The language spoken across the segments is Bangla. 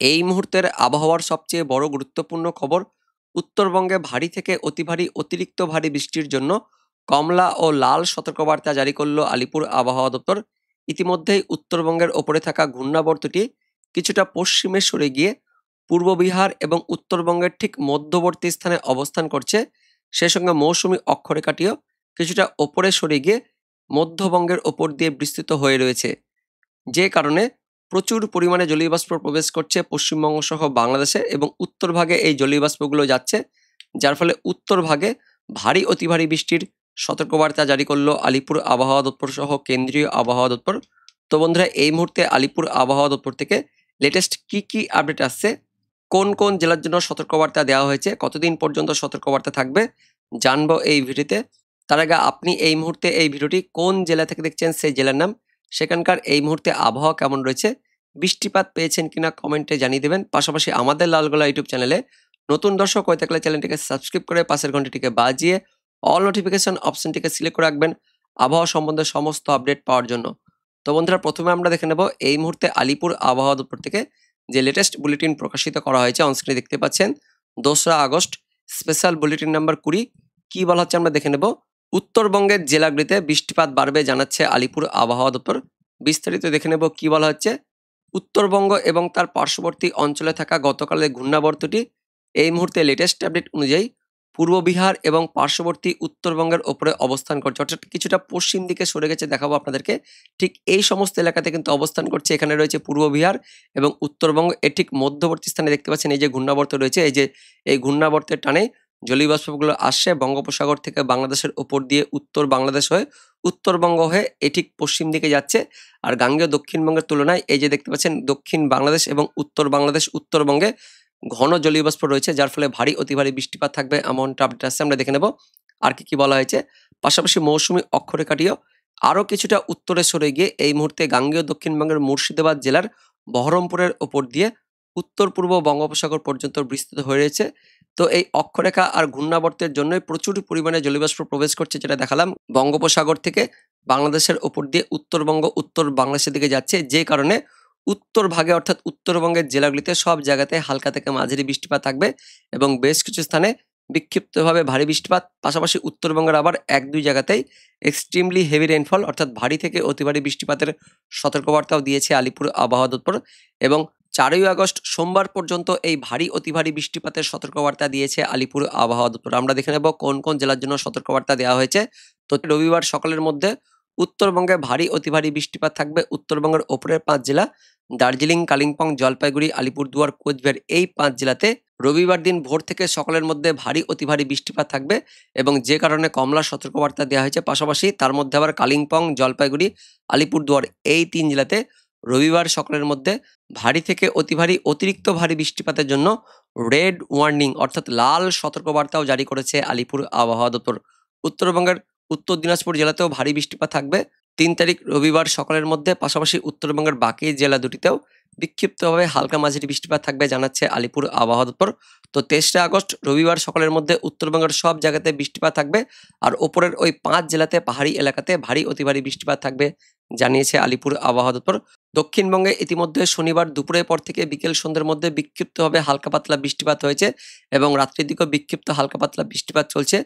এই মুহূর্তের আবহাওয়ার সবচেয়ে বড় গুরুত্বপূর্ণ খবর, উত্তরবঙ্গে ভারী থেকে অতি ভারী অতিরিক্ত ভারী বৃষ্টির জন্য কমলা ও লাল সতর্কবার্তা জারি করল আলিপুর আবহাওয়া দপ্তর। ইতিমধ্যেই উত্তরবঙ্গের ওপরে থাকা ঘূর্ণাবর্তটি কিছুটা পশ্চিমে সরে গিয়ে পূর্ব বিহার এবং উত্তরবঙ্গের ঠিক মধ্যবর্তী স্থানে অবস্থান করছে। সে সঙ্গে মৌসুমী অক্ষরেখাটিও কিছুটা ওপরে সরে গিয়ে মধ্যবঙ্গের ওপর দিয়ে বিস্তৃত হয়ে রয়েছে, যে কারণে প্রচুর পরিমাণে জলীয় বাষ্প প্রবেশ করছে পশ্চিমবঙ্গ সহ বাংলাদেশে এবং উত্তর ভাগে এই জলীয় বাষ্পগুলো যাচ্ছে, যার ফলে উত্তর ভাগে ভারী অতি ভারী বৃষ্টির সতর্কবার্তা জারি করলো আলিপুর আবহাওয়া দপ্তর সহ কেন্দ্রীয় আবহাওয়া দপ্তর। তো বন্ধুরা, এই মুহূর্তে আলিপুর আবহাওয়া দপ্তর থেকে লেটেস্ট কি আপডেট আসছে, কোন কোন জেলার জন্য সতর্কবার্তা দেওয়া হয়েছে, কতদিন পর্যন্ত সতর্কবার্তা থাকবে, জানবো এই ভিডিওতে। তার আগে আপনি এই মুহূর্তে এই ভিডিওটি কোন জেলা থেকে দেখছেন সেই জেলার নাম, সেখানকার এই মুহূর্তে আবহাওয়া কেমন রয়েছে, বৃষ্টিপাত পেয়েছেন কিনা কমেন্টে জানিয়ে দেবেন। পাশাপাশি আমাদের লালগোলা ইউটিউব চ্যানেলে নতুন দর্শক হয়ে থাকলে চ্যানেলটিকে সাবস্ক্রাইব করে পাশের ঘন্টাটিকে বাজিয়ে অল নোটিফিকেশন অপশনটিকে সিলেক্ট করে রাখবেন আবহাওয়া সম্বন্ধে সমস্ত আপডেট পাওয়ার জন্য। তো বন্ধুরা, প্রথমে আমরা দেখে নেব এই মুহূর্তে আলিপুর আবহাওয়া দপ্তর থেকে যে লেটেস্ট বুলেটিন প্রকাশিত করা হয়েছে। অনস্ক্রিনে দেখতে পাচ্ছেন 2রা আগস্ট স্পেশাল বুলেটিন নাম্বার 20। কি বলা হচ্ছে আমরা দেখে নেব। উত্তরবঙ্গের জেলাগুলিতে বৃষ্টিপাত বাড়বে জানাচ্ছে আলিপুর আবহাওয়া দপ্তর। বিস্তারিত দেখে নেব কি বলা হচ্ছে। উত্তরবঙ্গ এবং তার পার্শ্ববর্তী অঞ্চলে থাকা গতকালের ঘূর্ণাবর্তটি এই মুহূর্তে লেটেস্ট আপডেট অনুযায়ী পূর্ব বিহার এবং পার্শ্ববর্তী উত্তরবঙ্গের ওপরে অবস্থান করছে, অর্থাৎ কিছুটা পশ্চিম দিকে সরে গেছে। দেখাবো আপনাদেরকে, ঠিক এই সমস্ত এলাকাতে কিন্তু অবস্থান করছে। এখানে রয়েছে পূর্ব বিহার এবং উত্তরবঙ্গ, এর ঠিক মধ্যবর্তী স্থানে দেখতে পাচ্ছেন এই যে ঘূর্ণাবর্ত রয়েছে, এই যে এই ঘূর্ণাবর্তের টানে জলীয় বাষ্পগুলো আসছে বঙ্গোপসাগর থেকে বাংলাদেশের ওপর দিয়ে উত্তর বাংলাদেশ হয়ে উত্তরবঙ্গ হয়ে এ ঠিক পশ্চিম দিকে যাচ্ছে। আর গাঙ্গেয় দক্ষিণবঙ্গের তুলনায় এই যে দেখতে পাচ্ছেন দক্ষিণ বাংলাদেশ এবং উত্তর বাংলাদেশ উত্তরবঙ্গে ঘন জলীয় বাষ্প রয়েছে, যার ফলে ভারী অতি ভারী বৃষ্টিপাত থাকবে এমনটা আপডেট আসছে। আমরা দেখে নেব আর কি বলা হয়েছে। পাশাপাশি মৌসুমী অক্ষরেখাটিও আরও কিছুটা উত্তরে সরে গিয়ে এই মুহূর্তে গাঙ্গেয় দক্ষিণবঙ্গের মুর্শিদাবাদ জেলার বহরমপুরের ওপর দিয়ে উত্তর পূর্ব বঙ্গোপসাগর পর্যন্ত বিস্তৃত হয়ে রয়েছে। তো এই অক্ষরেখা আর ঘূর্ণাবর্তের জন্যই প্রচুর পরিমাণে জলীয়বাষ্প প্রবেশ করছে, যেটা দেখালাম বঙ্গোপসাগর থেকে বাংলাদেশের ওপর দিয়ে উত্তরবঙ্গ উত্তর বাংলাদেশের দিকে যাচ্ছে, যে কারণে উত্তর ভাগে অর্থাৎ উত্তরবঙ্গের জেলাগুলিতে সব জায়গাতে হালকা থেকে মাঝারি বৃষ্টিপাত থাকবে এবং বেশ কিছু স্থানে বিক্ষিপ্তভাবে ভারী বৃষ্টিপাত। পাশাপাশি উত্তরবঙ্গের আবার 1-2 জায়গাতেই এক্সট্রিমলি হেভি রেইনফল অর্থাৎ ভারী থেকে অতি ভারী বৃষ্টিপাতের সতর্কবার্তাও দিয়েছে আলিপুর আবহাওয়া দপ্তর। এবং 4ই আগস্ট সোমবার পর্যন্ত এই ভারী অতি ভারী বৃষ্টিপাতের সতর্কবার্তা দিয়েছে আলিপুর আবহাওয়া দপ্তর। আমরা দেখে নেব কোন কোন জেলার জন্য সতর্কবার্তা দেওয়া হয়েছে। তো রবিবার সকালের মধ্যে উত্তরবঙ্গে ভারী অতি ভারী বৃষ্টিপাত থাকবে। উত্তরবঙ্গের ওপরের 5 জেলা দার্জিলিং, কালিম্পং, জলপাইগুড়ি, আলিপুরদুয়ার, কোচবিহার, এই 5 জেলাতে রবিবার দিন ভোর থেকে সকালের মধ্যে ভারী অতি ভারী বৃষ্টিপাত থাকবে এবং যে কারণে কমলা সতর্কবার্তা দেওয়া হয়েছে। পাশাপাশি তার মধ্যে আবার কালিম্পং, জলপাইগুড়ি, আলিপুরদুয়ার, এই 3 জেলাতে রবিবার সকালের মধ্যে ভারী থেকে অতি ভারী অতিরিক্ত ভারী বৃষ্টিপাতের জন্য রেড ওয়ার্নিং অর্থাৎ লাল সতর্কবার্তাও জারি করেছে আলিপুর আবহাওয়া দপ্তর। উত্তরবঙ্গের উত্তর দিনাজপুর জেলাতেও ভারী বৃষ্টিপাত থাকবে 3 তারিখ রবিবার সকালের মধ্যে। পাশাপাশি উত্তরবঙ্গের বাকি জেলা দুটিতেও বিক্ষিপ্তভাবে হালকা মাঝারি বৃষ্টিপাত থাকবে জানাচ্ছে আলিপুর আবহাওয়া দপ্তর। তো 23 আগস্ট রবিবার সকালের মধ্যে উত্তরবঙ্গের সব জায়গাতে বৃষ্টিপাত থাকবে আর ওপরের ওই 5 জেলাতে পাহাড়ি এলাকাতে ভারী অতি ভারী বৃষ্টিপাত থাকবে জানিয়েছে আলিপুর আবহাওয়া দপ্তর। দক্ষিণবঙ্গে ইতিমধ্যে শনিবার দুপুরের পর থেকে বিকেল সন্ধ্যের মধ্যে বিক্ষিপ্তভাবে হালকা পাতলা বৃষ্টিপাত হয়েছে এবং রাত্রির দিকেও বিক্ষিপ্ত হালকা পাতলা বৃষ্টিপাত চলছে।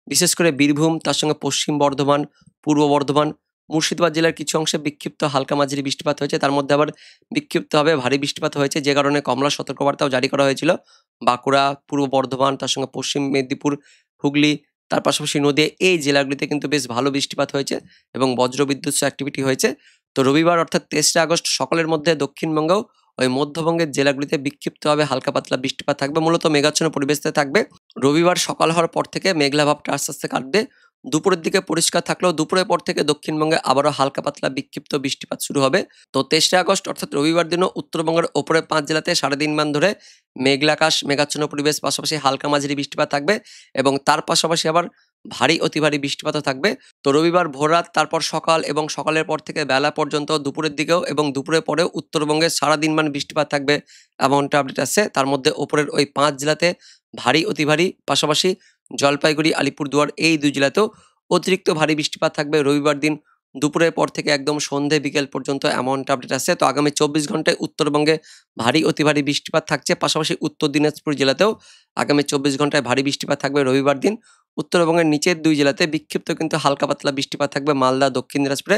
বিশেষ করে বীরভূম, তার সঙ্গে পশ্চিম বর্ধমান, পূর্ব বর্ধমান, মুর্শিদাবাদ জেলার কিছু অংশে বিক্ষিপ্ত হালকা মাঝারি বৃষ্টিপাত হয়েছে। তার মধ্যে আবার বিক্ষিপ্তভাবে ভারী বৃষ্টিপাত হয়েছে, যে কারণে কমলা সতর্কবার্তাও জারি করা হয়েছিল। বাঁকুড়া, পূর্ব বর্ধমান, তার সঙ্গে পশ্চিম মেদিনীপুর, হুগলি, তার পাশাপাশি নদীয়া, এই জেলাগুলিতে কিন্তু বেশ ভালো বৃষ্টিপাত হয়েছে এবং বজ্রবিদ্যুৎ অ্যাক্টিভিটি হয়েছে। তো রবিবার অর্থাৎ 23 আগস্ট সকালের মধ্যে দক্ষিণবঙ্গেও ওই মধ্যবঙ্গের জেলাগুলিতে বিক্ষিপ্তভাবে হালকা পাতলা বৃষ্টিপাত থাকবে, মূলত মেঘাচ্ছন্ন পরিবেশে থাকবে। রবিবার সকাল হওয়ার পর থেকে মেঘলা ভাবটা আস্তে আস্তে কাটবে। দুপুরের দিকে পরিষ্কার থাকলেও দুপুরের পর থেকে দক্ষিণবঙ্গে আবারও হালকা পাতলা বিক্ষিপ্ত বৃষ্টিপাত শুরু হবে। তো 23 আগস্ট অর্থাৎ রবিবার দিনও উত্তরবঙ্গের ওপরে 5 জেলাতে 3.5 মান ধরে মেঘলা আকাশ, মেঘাচ্ছন্ন পরিবেশ, পাশাপাশি হালকা মাঝারি বৃষ্টিপাত থাকবে এবং তার পাশাপাশি আবার ভারী অতি ভারী বৃষ্টিপাতও থাকবে। তো রবিবার ভোররাত, তারপর সকাল এবং সকালের পর থেকে বেলা পর্যন্ত দুপুরের দিকেও এবং দুপুরের পরেও উত্তরবঙ্গে সারাদিন মান বৃষ্টিপাত থাকবে এমনটা আপডেট আসছে। তার মধ্যে ওপরের ওই 5 জেলাতে ভারী অতি ভারী, পাশাপাশি জলপাইগুড়ি, আলিপুরদুয়ার, এই 2 জেলাতেও অতিরিক্ত ভারী বৃষ্টিপাত থাকবে রবিবার দিন দুপুরের পর থেকে একদম সন্ধে বিকেল পর্যন্ত এমনটা আপডেট আসছে। তো আগামী ২৪ ঘন্টায় উত্তরবঙ্গে ভারী অতি ভারী বৃষ্টিপাত থাকছে। পাশাপাশি উত্তর দিনাজপুর জেলাতেও আগামী ২৪ ঘন্টায় ভারী বৃষ্টিপাত থাকবে রবিবার দিন। উত্তরবঙ্গের নিচের ২ জেলাতে বিক্ষিপ্ত কিন্তু হালকা পাতলা বৃষ্টিপাত থাকবে মালদা, দক্ষিণ দিনাজপুরে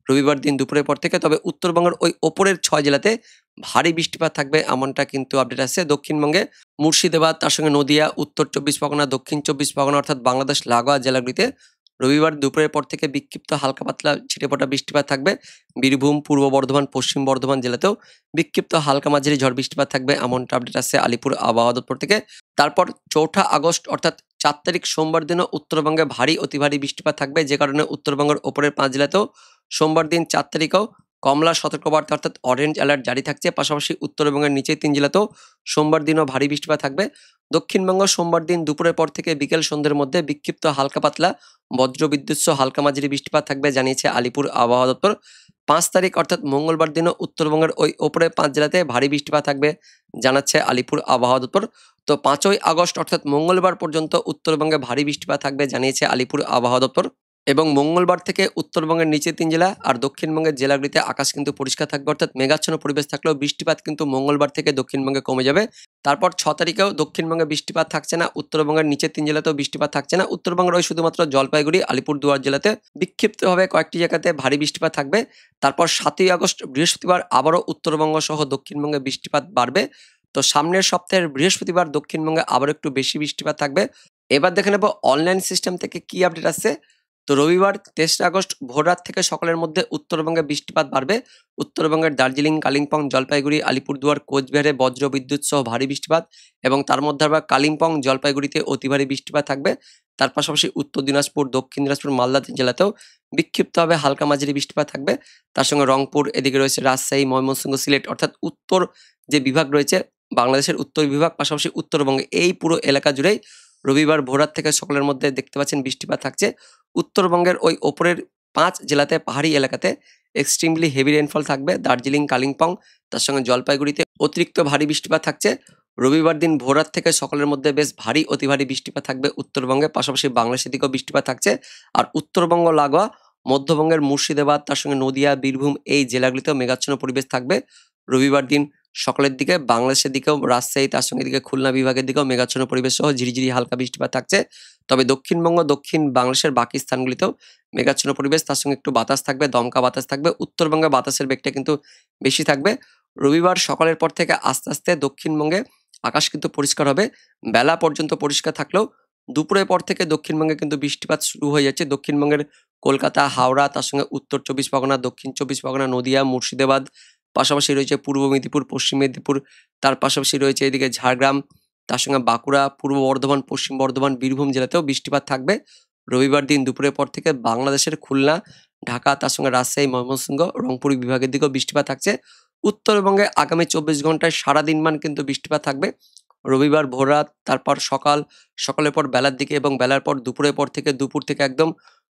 রবিবার দিন দুপুরের পর থেকে। তবে উত্তরবঙ্গের ওই ওপরের ৬ জেলাতে ভারী বৃষ্টিপাত থাকবে এমনটা কিন্তু আপডেট আসছে। দক্ষিণবঙ্গে মুর্শিদাবাদ, তার সঙ্গে নদিয়া, উত্তর ২৪ পরগনা, দক্ষিণ ২৪ পরগনা অর্থাৎ বাংলাদেশ লাগোয়া জেলাগুলিতে রবিবার দুপুরের পর থেকে বিক্ষিপ্ত হালকা পাতলা ছিটেফোঁটা বৃষ্টিপাত থাকবে। বীরভূম, পূর্ব বর্ধমান, পশ্চিম বর্ধমান জেলাতেও বিক্ষিপ্ত হালকা মাঝারি ঝড় বৃষ্টিপাত থাকবে এমনটা আপডেট আসছে আলিপুর আবহাওয়া দপ্তর থেকে। তারপর ৪ঠা আগস্ট অর্থাৎ ৪ তারিখ সোমবার দিনও উত্তরবঙ্গে ভারী অতি ভারী বৃষ্টিপাত থাকবে, যে কারণে উত্তরবঙ্গের ওপরের ৫ জেলাতেও সোমবার দিন ৪ তারিখেও কমলা সতর্কবার্তা অর্থাৎ অরেঞ্জ অ্যালার্ট জারি থাকছে। পাশাপাশি উত্তরবঙ্গের নিচের ৩ জেলাতেও সোমবার দিনও ভারী বৃষ্টিপাত থাকবে। দক্ষিণবঙ্গ সোমবার দিন দুপুরের পর থেকে বিকেল সন্ধ্যের মধ্যে বিক্ষিপ্ত হালকা পাতলা বজ্রবিদ্যুৎ সহ হালকা মাঝারি বৃষ্টিপাত থাকবে জানিয়েছে আলিপুর আবহাওয়া দপ্তর। ৫ তারিখ অর্থাৎ মঙ্গলবার দিনও উত্তরবঙ্গের ওই ওপরে ৫ জেলাতে ভারী বৃষ্টিপাত থাকবে জানাচ্ছে আলিপুর আবহাওয়া দপ্তর। তো ৫ই আগস্ট অর্থাৎ মঙ্গলবার পর্যন্ত উত্তরবঙ্গে ভারী বৃষ্টিপাত থাকবে জানিয়েছে আলিপুর আবহাওয়া দপ্তর। এবং মঙ্গলবার থেকে উত্তরবঙ্গের নিচের ৩ জেলা আর দক্ষিণবঙ্গের জেলাগুলিতে আকাশ কিন্তু পরিষ্কার থাকবে, অর্থাৎ মেঘাচ্ছন্ন পরিবেশ থাকলেও বৃষ্টিপাত কিন্তু মঙ্গলবার থেকে দক্ষিণবঙ্গে কমে যাবে। তারপর ৬ তারিখেও দক্ষিণবঙ্গে বৃষ্টিপাত থাকছে না, উত্তরবঙ্গের নিচের ৩ জেলাতেও বৃষ্টিপাত থাকছে না। উত্তরবঙ্গের ওই শুধুমাত্র জলপাইগুড়ি, আলিপুরদুয়ার জেলাতে বিক্ষিপ্তভাবে কয়েকটি জায়গাতে ভারী বৃষ্টিপাত থাকবে। তারপর ৭ই আগস্ট বৃহস্পতিবার আবারও উত্তরবঙ্গ সহ দক্ষিণবঙ্গে বৃষ্টিপাত বাড়বে। তো সামনের সপ্তাহের বৃহস্পতিবার দক্ষিণবঙ্গে আবার একটু বেশি বৃষ্টিপাত থাকবে। এবার দেখে নেব অনলাইন সিস্টেম থেকে কি আপডেট আসছে। তো রবিবার ২৩ আগস্ট ভোররাত থেকে সকালের মধ্যে উত্তরবঙ্গে বৃষ্টিপাত বাড়বে। উত্তরবঙ্গের দার্জিলিং, কালিম্পং, জলপাইগুড়ি, আলিপুরদুয়ার, কোচবিহারে বজ্রবিদ্যুৎ সহ ভারী বৃষ্টিপাত এবং তার মধ্যে আবার কালিম্পং, জলপাইগুড়িতে অতি ভারী বৃষ্টিপাত থাকবে। তার পাশাপাশি উত্তর দিনাজপুর, দক্ষিণ দিনাজপুর, মালদা জেলাতেও বিক্ষিপ্তভাবে হালকা মাঝারি বৃষ্টিপাত থাকবে। তার সঙ্গে রংপুর, এদিকে রয়েছে রাজশাহী, ময়মনসিংহ, সিলেট অর্থাৎ উত্তর যে বিভাগ রয়েছে বাংলাদেশের উত্তর বিভাগ, পাশাপাশি উত্তরবঙ্গে এই পুরো এলাকা জুড়েই রবিবার ভোররাত থেকে সকালের মধ্যে দেখতে পাচ্ছেন বৃষ্টিপাত থাকছে। উত্তরবঙ্গের ওই ওপরের ৫ জেলাতে পাহাড়ি এলাকাতে এক্সট্রিমলি হেভি রেইনফল থাকবে। দার্জিলিং, কালিম্পং, তার সঙ্গে জলপাইগুড়িতে অতিরিক্ত ভারী বৃষ্টিপাত থাকছে। রবিবার দিন ভোররাত থেকে সকালের মধ্যে বেশ ভারী অতি ভারী বৃষ্টিপাত থাকবে উত্তরবঙ্গে, পাশাপাশি বাংলাদেশের দিকেও বৃষ্টিপাত থাকছে। আর উত্তরবঙ্গ লাগোয়া মধ্যবঙ্গের মুর্শিদাবাদ, তার সঙ্গে নদিয়া, বীরভূম এই জেলাগুলিতেও মেঘাচ্ছন্ন পরিবেশ থাকবে রবিবার দিন সকালের দিকে। বাংলাদেশের দিকেও রাজশাহী, তার সঙ্গে এদিকে খুলনা বিভাগের দিকেও মেঘাচ্ছন্ন পরিবেশ সহ ঝিরিঝিরি হালকা বৃষ্টিপাত থাকছে। তবে দক্ষিণবঙ্গ, দক্ষিণ বাংলাদেশের বাকি স্থানগুলিতেও মেঘাচ্ছন্ন পরিবেশ, তার সঙ্গে একটু বাতাস থাকবে, দমকা বাতাস থাকবে। উত্তরবঙ্গে বাতাসের বেগটা কিন্তু বেশি থাকবে। রবিবার সকালের পর থেকে আস্তে আস্তে দক্ষিণবঙ্গে আকাশ কিন্তু পরিষ্কার হবে। বেলা পর্যন্ত পরিষ্কার থাকলেও দুপুরের পর থেকে দক্ষিণবঙ্গে কিন্তু বৃষ্টিপাত শুরু হয়ে যাচ্ছে। দক্ষিণবঙ্গের কলকাতা, হাওড়া, তার সঙ্গে উত্তর ২৪ পরগনা, দক্ষিণ ২৪ পরগনা, নদিয়া, মুর্শিদাবাদ, পাশাপাশি রয়েছে পূর্ব মেদিনীপুর, পশ্চিম মেদিনীপুর, তার পাশাপাশি রয়েছে এদিকে ঝাড়গ্রাম, তার সঙ্গে বাঁকুড়া, পূর্ব বর্ধমান, পশ্চিম বর্ধমান, বীরভূম জেলাতেও বৃষ্টিপাত থাকবে রবিবার দিন দুপুরের পর থেকে। বাংলাদেশের খুলনা, ঢাকা, তার সঙ্গে রাজশাহী, ময়মনসিংহ, রংপুর বিভাগের দিকেও বৃষ্টিপাত থাকছে। উত্তরবঙ্গে আগামী ২৪ ঘন্টায় সারাদিন মান কিন্তু বৃষ্টিপাত থাকবে। রবিবার ভোররাত, তারপর সকালের পর বেলার দিকে এবং বেলার পর দুপুরের পর থেকে দুপুর থেকে একদম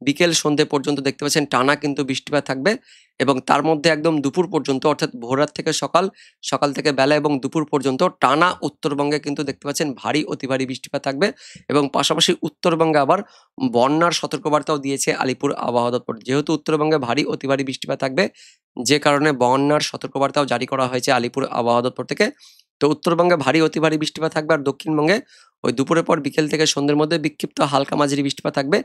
বিকেল সন্ধ্যে পর্যন্ত দেখতে পাচ্ছেন টানা কিন্তু বৃষ্টিপাত থাকবে। এবং তার মধ্যে একদম দুপুর পর্যন্ত অর্থাৎ ভোররাত থেকে সকাল, সকাল থেকে বেলা এবং দুপুর পর্যন্ত টানা উত্তরবঙ্গে কিন্তু দেখতে পাচ্ছেন ভারী অতি ভারী বৃষ্টিপাত থাকবে। এবং পাশাপাশি উত্তরবঙ্গে আবার বন্যার সতর্কবার্তাও দিয়েছে আলিপুর আবহাওয়া দপ্তর। যেহেতু উত্তরবঙ্গে ভারী অতি ভারী বৃষ্টিপাত থাকবে, যে কারণে বন্যার সতর্কবার্তাও জারি করা হয়েছে আলিপুর আবহাওয়া দপ্তর থেকে। তো উত্তরবঙ্গে ভারী অতি ভারী বৃষ্টিপাত থাকবে আর দক্ষিণবঙ্গে ওই দুপুরের পর বিকেল থেকে সন্ধ্যের মধ্যে বিক্ষিপ্ত হালকা মাঝারি বৃষ্টিপাত থাকবে।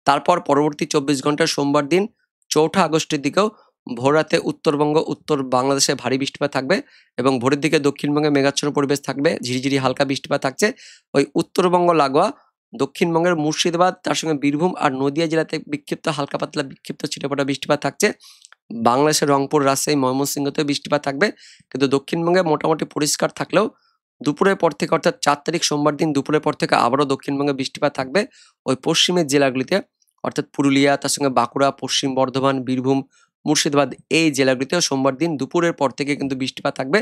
তারপর পরবর্তী ২৪ ঘন্টা সোমবার দিন ৪ঠা আগস্টের দিকেও ভোররাতে উত্তরবঙ্গ, উত্তর বাংলাদেশে ভারী বৃষ্টিপাত থাকবে এবং ভোরের দিকে দক্ষিণবঙ্গে মেঘাচ্ছন্ন পরিবেশ থাকবে, ঝিরিঝিরি হালকা বৃষ্টিপাত থাকছে। ওই উত্তরবঙ্গ লাগোয়া দক্ষিণবঙ্গের মুর্শিদাবাদ, তার সঙ্গে বীরভূম আর নদিয়া জেলাতে বিক্ষিপ্ত হালকা পাতলা বিক্ষিপ্ত ছিটেফোঁটা বৃষ্টিপাত থাকছে। বাংলাদেশের রংপুর, রাজশাহী, ময়মনসিংহতে বৃষ্টিপাত থাকবে, কিন্তু দক্ষিণবঙ্গে মোটামুটি পরিষ্কার থাকলেও দুপুরের পর থেকে অর্থাৎ ৪ তারিখ সোমবার দিন দুপুরের পর থেকে আবারও দক্ষিণবঙ্গে বৃষ্টিপাত থাকবে ওই পশ্চিমের জেলাগুলিতে, অর্থাৎ পুরুলিয়া, তার সঙ্গে বাঁকুড়া, পশ্চিম বর্ধমান, বীরভূম, মুর্শিদাবাদ এই জেলাগুলিতেও সোমবার দিন দুপুরের পর থেকে কিন্তু বৃষ্টিপাত থাকবে।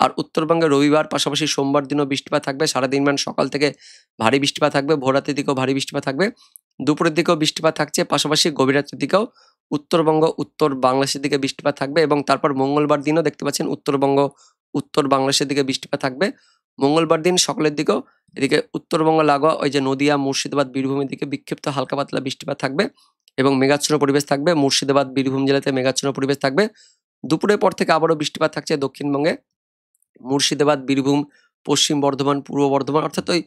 আর উত্তরবঙ্গে রবিবার পাশাপাশি সোমবার দিনও বৃষ্টিপাত থাকবে। সারাদিন মান সকাল থেকে ভারী বৃষ্টিপাত থাকবে, ভোররাতের দিকেও ভারী বৃষ্টিপাত থাকবে, দুপুরের দিকেও বৃষ্টিপাত থাকছে, পাশাপাশি গভীর রাতের দিকেও উত্তরবঙ্গ, উত্তর বাংলাদেশের দিকে বৃষ্টিপাত থাকবে। এবং তারপর মঙ্গলবার দিনও দেখতে পাচ্ছেন উত্তরবঙ্গ, উত্তর বাংলাদেশের দিকে বৃষ্টিপাত থাকবে। মঙ্গলবার দিন সকালের দিকেও এদিকে উত্তরবঙ্গ লাগোয়া ওই যে নদিয়া, মুর্শিদাবাদ, বীরভূমের দিকে বিক্ষিপ্ত হালকা পাতলা বৃষ্টিপাত থাকবে। এবং মেঘাচ্ছন্ন পরিবেশ থাকবে। মুর্শিদাবাদ, বীরভূম জেলাতে মেঘাচ্ছন্ন পরিবেশ থাকবে। দুপুরের পর থেকে আবারও বৃষ্টিপাত থাকছে দক্ষিণবঙ্গে। মুর্শিদাবাদ, বীরভূম, পশ্চিম বর্ধমান, পূর্ব বর্ধমান অর্থাৎ ওই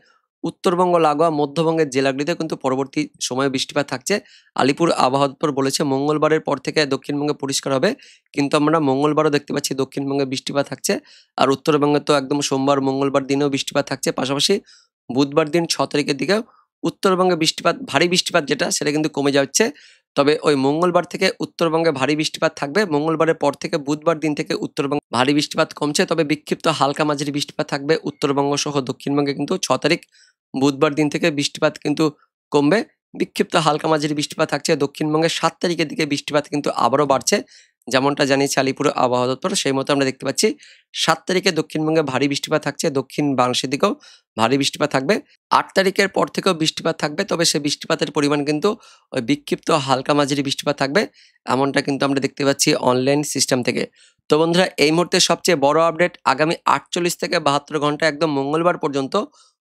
উত্তরবঙ্গ লাগোয়া মধ্যবঙ্গের জেলাগুলিতে কিন্তু পরবর্তী সময়ে বৃষ্টিপাত থাকছে। আলিপুর আবহাওয়া দপ্তর বলেছে মঙ্গলবারের পর থেকে দক্ষিণবঙ্গে পরিষ্কার হবে, কিন্তু আমরা মঙ্গলবারও দেখতে পাচ্ছি দক্ষিণবঙ্গে বৃষ্টিপাত থাকছে। আর উত্তরবঙ্গে তো একদম সোমবার, মঙ্গলবার দিনেও বৃষ্টিপাত থাকছে। পাশাপাশি বুধবার দিন 6 তারিখের দিকেও উত্তরবঙ্গে বৃষ্টিপাত, ভারী বৃষ্টিপাত যেটা সেটা কিন্তু কমে যাচ্ছে। তবে ওই মঙ্গলবার থেকে উত্তরবঙ্গে ভারী বৃষ্টিপাত থাকবে। মঙ্গলবারের পর থেকে বুধবার দিন থেকে উত্তরবঙ্গে ভারী বৃষ্টিপাত কমছে, তবে বিক্ষিপ্ত হালকা মাঝারি বৃষ্টিপাত থাকবে উত্তরবঙ্গ সহ দক্ষিণবঙ্গে। কিন্তু 6 তারিখ বুধবার দিন থেকে বৃষ্টিপাত কিন্তু কমবে। বিক্ষিপ্ত হালকা মাঝারি বৃষ্টিপাত থাকছে দক্ষিণবঙ্গে। 7 তারিখের দিকে বৃষ্টিপাত কিন্তু আবারও বাড়ছে, যেমনটা জানিয়েছে আলিপুর আবহাওয়া দপ্তর। সেই মতো আমরা দেখতে পাচ্ছি 7 তারিখে দক্ষিণবঙ্গে ভারী বৃষ্টিপাত থাকছে, দক্ষিণ বাংলাদেশের দিকেও ভারী বৃষ্টিপাত থাকবে। 8 তারিখের পর থেকেও বৃষ্টিপাত থাকবে, তবে সেই বৃষ্টিপাতের পরিমাণ কিন্তু ওই বিক্ষিপ্ত হালকা মাঝারি বৃষ্টিপাত থাকবে, এমনটা কিন্তু আমরা দেখতে পাচ্ছি অনলাইন সিস্টেম থেকে। তো বন্ধুরা, এই মুহূর্তে সবচেয়ে বড় আপডেট, আগামী 48 থেকে 72 ঘন্টা একদম মঙ্গলবার পর্যন্ত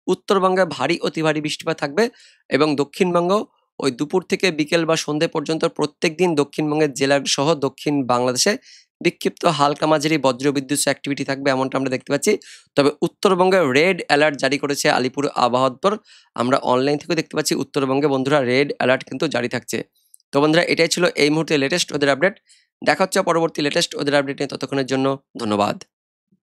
উত্তরবঙ্গে ভারী অতি ভারী বৃষ্টিপাত থাকবে এবং দক্ষিণবঙ্গ ওই দুপুর থেকে বিকেল বা সন্ধে পর্যন্ত প্রত্যেকদিন দক্ষিণবঙ্গের জেলা সহ দক্ষিণ বাংলাদেশে বিক্ষিপ্ত হালকা মাঝারি বজ্রবিদ্যুৎ অ্যাক্টিভিটি থাকবে, এমনটা আমরা দেখতে পাচ্ছি। তবে উত্তরবঙ্গে রেড অ্যালার্ট জারি করেছে আলিপুর আবহাওয়া দপ্তর। আমরা অনলাইন থেকেও দেখতে পাচ্ছি উত্তরবঙ্গে বন্ধুরা রেড অ্যালার্ট কিন্তু জারি থাকছে। তো বন্ধুরা, এটাই ছিল এই মুহূর্তে লেটেস্ট ওদের আপডেট। দেখা হচ্ছে পরবর্তী লেটেস্ট ওদের আপডেট নিয়ে। ততক্ষণের জন্য ধন্যবাদ।